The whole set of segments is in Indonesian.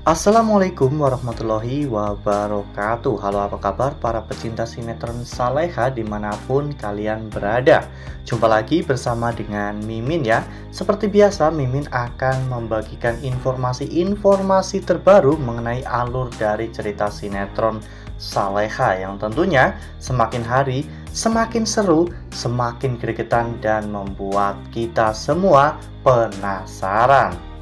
Assalamualaikum warahmatullahi wabarakatuh. Halo, apa kabar para pecinta sinetron Saleha dimanapun kalian berada. Jumpa lagi bersama dengan Mimin ya. Seperti biasa, Mimin akan membagikan informasi-informasi terbaru mengenai alur dari cerita sinetron Saleha yang tentunya semakin hari semakin seru, semakin gregetan, dan membuat kita semua penasaran.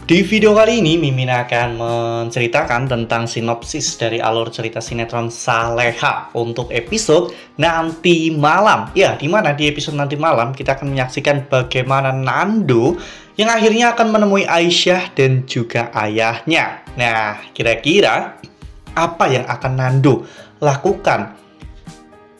Di video kali ini, Mimin akan menceritakan tentang sinopsis dari alur cerita sinetron Saleha untuk episode nanti malam. Ya, dimana di episode nanti malam kita akan menyaksikan bagaimana Nando yang akhirnya akan menemui Aisyah dan juga ayahnya. Nah, kira-kira apa yang akan Nando lakukan?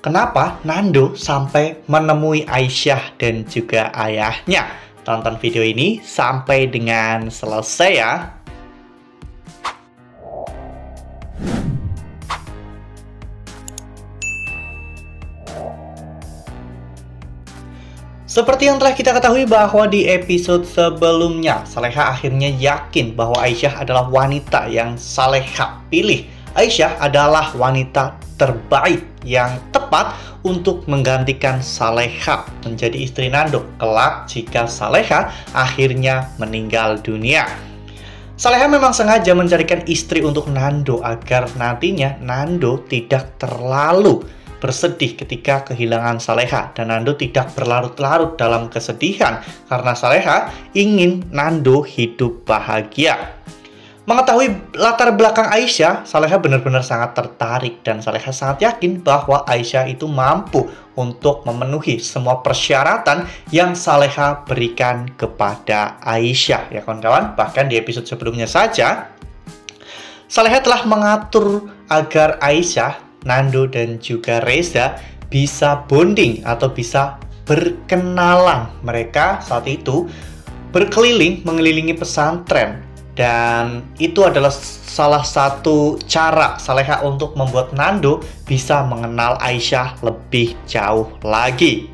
Kenapa Nando sampai menemui Aisyah dan juga ayahnya? Tonton video ini sampai dengan selesai ya. Seperti yang telah kita ketahui bahwa di episode sebelumnya, Saleha akhirnya yakin bahwa Aisyah adalah wanita yang Saleha pilih. Aisyah adalah wanita terbaik yang tepat untuk menggantikan Saleha menjadi istri Nando kelak jika Saleha akhirnya meninggal dunia. Saleha memang sengaja mencarikan istri untuk Nando agar nantinya Nando tidak terlalu bersedih ketika kehilangan Saleha dan Nando tidak berlarut-larut dalam kesedihan karena Saleha ingin Nando hidup bahagia. Mengetahui latar belakang Aisyah, Saleha benar-benar sangat tertarik dan Saleha sangat yakin bahwa Aisyah itu mampu untuk memenuhi semua persyaratan yang Saleha berikan kepada Aisyah. Ya kawan-kawan, bahkan di episode sebelumnya saja, Saleha telah mengatur agar Aisyah, Nando, dan juga Reza bisa bonding atau bisa berkenalan. Mereka saat itu berkeliling mengelilingi pesantren. Dan itu adalah salah satu cara Saleha untuk membuat Nando bisa mengenal Aisyah lebih jauh lagi.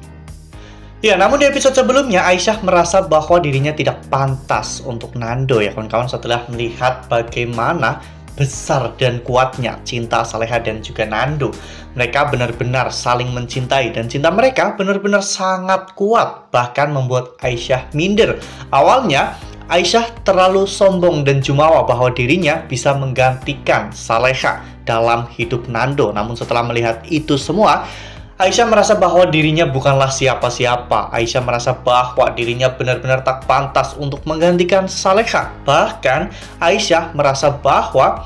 Ya, namun di episode sebelumnya Aisyah merasa bahwa dirinya tidak pantas untuk Nando ya kawan-kawan setelah melihat bagaimana besar dan kuatnya cinta Saleha dan juga Nando. Mereka benar-benar saling mencintai dan cinta mereka benar-benar sangat kuat, bahkan membuat Aisyah minder. Awalnya Aisyah terlalu sombong dan jumawa bahwa dirinya bisa menggantikan Saleha dalam hidup Nando. Namun setelah melihat itu semua, Aisyah merasa bahwa dirinya bukanlah siapa-siapa. Aisyah merasa bahwa dirinya benar-benar tak pantas untuk menggantikan Saleha. Bahkan Aisyah merasa bahwa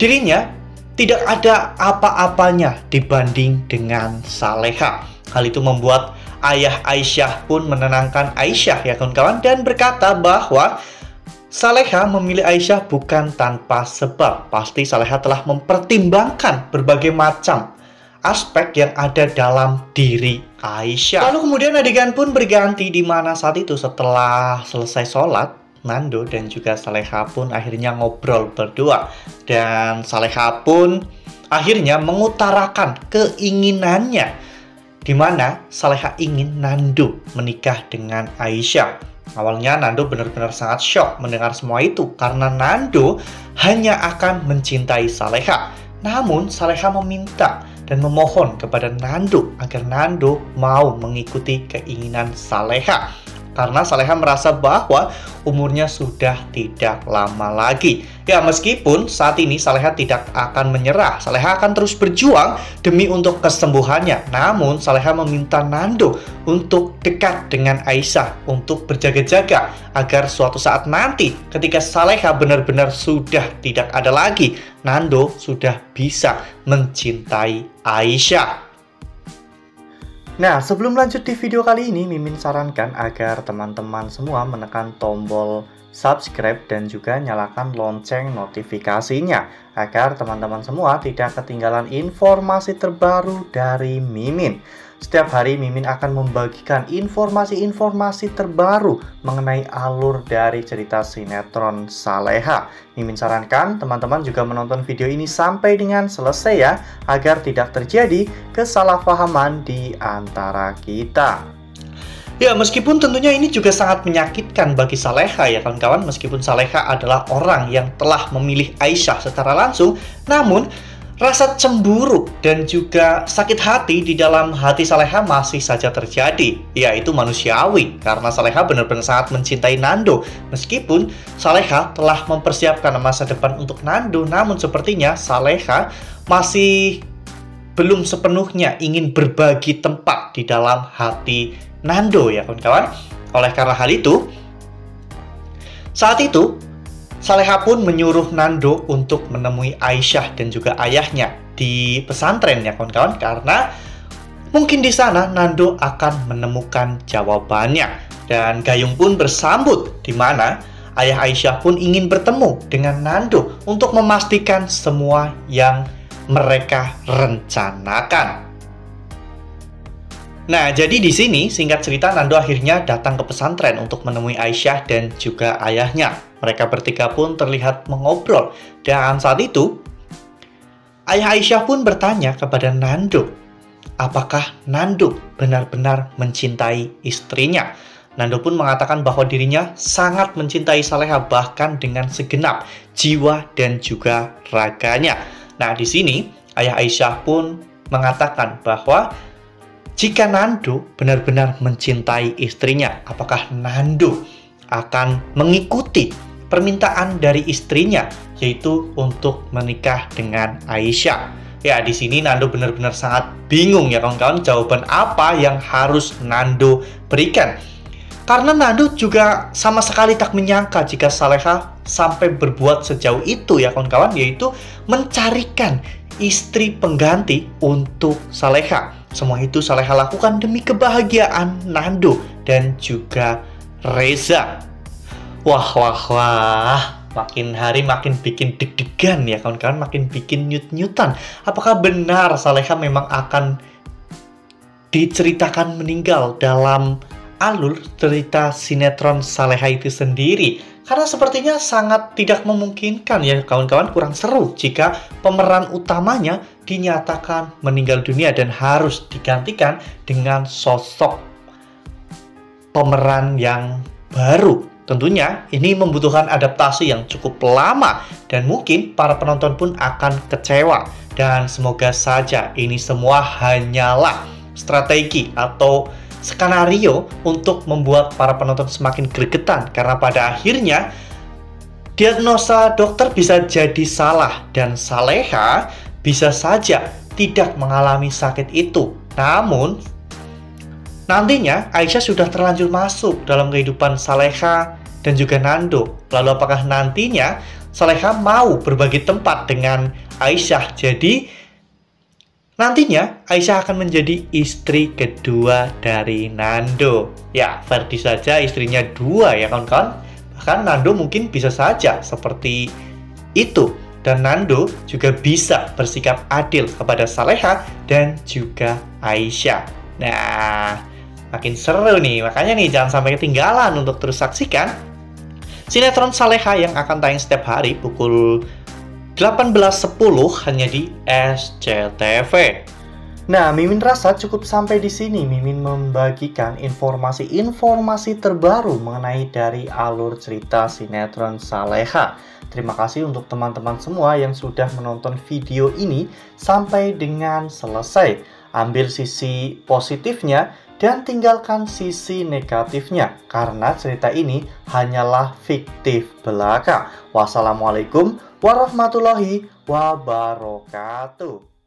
dirinya tidak ada apa-apanya dibanding dengan Saleha. Hal itu membuat ayah Aisyah pun menenangkan Aisyah ya kawan-kawan dan berkata bahwa Saleha memilih Aisyah bukan tanpa sebab. Pasti Saleha telah mempertimbangkan berbagai macam aspek yang ada dalam diri Aisyah. Lalu kemudian adegan pun berganti di mana saat itu setelah selesai sholat, Nando dan juga Saleha pun akhirnya ngobrol berdua. Dan Saleha pun akhirnya mengutarakan keinginannya di mana Saleha ingin Nando menikah dengan Aisyah. Awalnya Nando benar-benar sangat shock mendengar semua itu karena Nando hanya akan mencintai Saleha. Namun Saleha meminta dan memohon kepada Nando agar Nando mau mengikuti keinginan Saleha. Karena Saleha merasa bahwa umurnya sudah tidak lama lagi. Ya, meskipun saat ini Saleha tidak akan menyerah. Saleha akan terus berjuang demi untuk kesembuhannya. Namun Saleha meminta Nando untuk dekat dengan Aisyah, untuk berjaga-jaga agar suatu saat nanti ketika Saleha benar-benar sudah tidak ada lagi, Nando sudah bisa mencintai Aisyah. Nah, sebelum lanjut di video kali ini, Mimin sarankan agar teman-teman semua menekan tombol subscribe dan juga nyalakan lonceng notifikasinya agar teman-teman semua tidak ketinggalan informasi terbaru dari Mimin. Setiap hari Mimin akan membagikan informasi-informasi terbaru mengenai alur dari cerita sinetron Saleha. Mimin sarankan teman-teman juga menonton video ini sampai dengan selesai ya, agar tidak terjadi kesalahpahaman di antara kita. Ya, meskipun tentunya ini juga sangat menyakitkan bagi Saleha ya kawan-kawan. Meskipun Saleha adalah orang yang telah memilih Aisyah secara langsung, namun rasa cemburu dan juga sakit hati di dalam hati Saleha masih saja terjadi. Ya, itu manusiawi karena Saleha benar-benar sangat mencintai Nando. Meskipun Saleha telah mempersiapkan masa depan untuk Nando, namun sepertinya Saleha masih belum sepenuhnya ingin berbagi tempat di dalam hati Nando ya kawan-kawan. Oleh karena hal itu, saat itu Saleha pun menyuruh Nando untuk menemui Aisyah dan juga ayahnya di pesantren ya kawan-kawan, karena mungkin di sana Nando akan menemukan jawabannya. Dan Gayung pun bersambut, di mana ayah Aisyah pun ingin bertemu dengan Nando untuk memastikan semua yang mereka rencanakan. Nah, jadi di sini singkat cerita Nando akhirnya datang ke pesantren untuk menemui Aisyah dan juga ayahnya. Mereka bertiga pun terlihat mengobrol. Dan saat itu, ayah Aisyah pun bertanya kepada Nando, apakah Nando benar-benar mencintai istrinya? Nando pun mengatakan bahwa dirinya sangat mencintai Saleha, bahkan dengan segenap jiwa dan juga raganya. Nah, di sini ayah Aisyah pun mengatakan bahwa jika Nando benar-benar mencintai istrinya, apakah Nando akan mengikuti permintaan dari istrinya, yaitu untuk menikah dengan Aisyah? Ya, di sini Nando benar-benar sangat bingung ya kawan-kawan, jawaban apa yang harus Nando berikan. Karena Nando juga sama sekali tak menyangka jika Saleha sampai berbuat sejauh itu ya kawan-kawan, yaitu mencarikan istri pengganti untuk Saleha. Semua itu Saleha lakukan demi kebahagiaan Nando dan juga Reza. Wah. Makin hari makin bikin deg-degan ya kawan-kawan, makin bikin nyut-nyutan. Apakah benar Saleha memang akan diceritakan meninggal dalam alur cerita sinetron Saleha itu sendiri? Karena sepertinya sangat tidak memungkinkan ya kawan-kawan, kurang seru jika pemeran utamanya dinyatakan meninggal dunia dan harus digantikan dengan sosok pemeran yang baru. Tentunya ini membutuhkan adaptasi yang cukup lama dan mungkin para penonton pun akan kecewa. Dan semoga saja ini semua hanyalah strategi atau skenario untuk membuat para penonton semakin gregetan, karena pada akhirnya diagnosa dokter bisa jadi salah dan Saleha bisa saja tidak mengalami sakit itu. Namun nantinya Aisyah sudah terlanjur masuk dalam kehidupan Saleha dan juga Nando. Lalu apakah nantinya Saleha mau berbagi tempat dengan Aisyah? Jadi nantinya Aisyah akan menjadi istri kedua dari Nando. Ya, verdi saja istrinya dua ya kawan-kawan. Bahkan Nando mungkin bisa saja seperti itu. Dan Nando juga bisa bersikap adil kepada Saleha dan juga Aisyah. Nah, makin seru nih. Makanya nih jangan sampai ketinggalan untuk terus saksikan sinetron Saleha yang akan tayang setiap hari pukul 18.10 hanya di SCTV. Nah, Mimin rasa cukup sampai di sini. Mimin membagikan informasi-informasi terbaru mengenai dari alur cerita sinetron Saleha. Terima kasih untuk teman-teman semua yang sudah menonton video ini sampai dengan selesai. Ambil sisi positifnya dan tinggalkan sisi negatifnya, karena cerita ini hanyalah fiktif belaka. Wassalamualaikum warahmatullahi wabarakatuh.